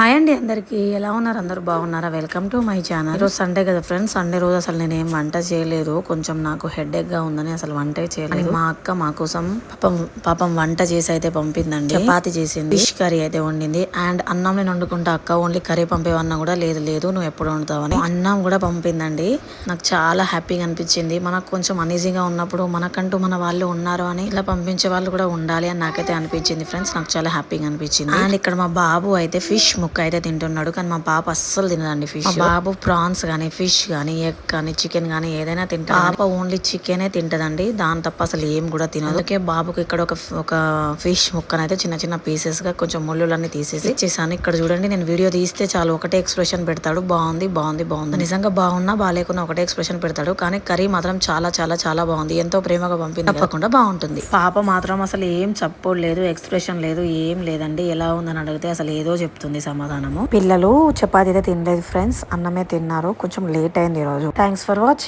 Hi అండి, అందరికి ఎలా ఉన్నారు? అందరూ బాగున్నారా? Welcome to my channel. ఈరోజు సండే కదా ఫ్రెండ్స్. సండే రోజు అసలు నేను ఏం వంట చేయలేదు. కొంచెం నాకు హెడేక్ గా ఉందని అసలు వంటే చేయలేదు. మా అక్క మా కోసం పాపం వంట చేసి అయితే పంపిందండి. చపాతి చేసింది, ఫిష్ కర్రీ అయితే వండింది. అండ్ అన్నం నేను వండుకుంటా, అక్క ఓన్లీ కర్రీ పంపేవన్నా కూడా లేదు నువ్వు ఎప్పుడు వండుతావని అన్నం కూడా పంపిందండి. నాకు చాలా హ్యాపీగా అనిపించింది. మనకు కొంచెం అనీజీగా ఉన్నప్పుడు మనకంటూ మన వాళ్ళు ఉన్నారు అని ఇలా పంపించే వాళ్ళు కూడా ఉండాలి అని నాకైతే అనిపించింది ఫ్రెండ్స్. నాకు చాలా హ్యాపీగా అనిపించింది. అండ్ ఇక్కడ మా బాబు అయితే ఫిష్ ముక్క అయితే తింటున్నాడు, కానీ మా పాప అస్సలు తినదండి ఫిష్. మా బాబు ప్రాన్స్ గానీ, ఫిష్ గానీ, ఎగ్ కానీ, చికెన్ గానీ ఏదైనా తింటాడు. పాప ఓన్లీ చికెనే తింటదండి, దాని తప్ప అసలు ఏం కూడా తినదు. అందుకే బాబుకి ఇక్కడ ఒక ఫిష్ ముక్కనైతే చిన్న చిన్న పీసెస్ గా కొంచెం ముళ్ళులన్నీ తీసేసి ఇచ్చేసాను. ఇక్కడ చూడండి, నేను వీడియో తీస్తే చాలు ఒకటే ఎక్స్ప్రెషన్ పెడతాడు, బాగుంది బాగుంది బాగుంది. నిజంగా బాగున్నా బాగాలేకున్నా ఒకటే ఎక్స్ప్రెషన్ పెడతాడు, కానీ కర్రీ మాత్రం చాలా చాలా చాలా బాగుంది. ఎంతో ప్రేమగా పంపింది, తప్పకుండా బాగుంటుంది. పాప మాత్రం అసలు ఏం చప్పుడు లేదు, ఎక్స్ప్రెషన్ లేదు, ఏం లేదండి. ఎలా ఉందని అడిగితే అసలు ఏదో చెప్తుంది సమాధానము. పిల్లలు చపాతీ అయితే తినలేదు ఫ్రెండ్స్, అన్నమే తిన్నారు. కొంచెం లేట్ అయింది ఈ రోజు. Thanks for watching.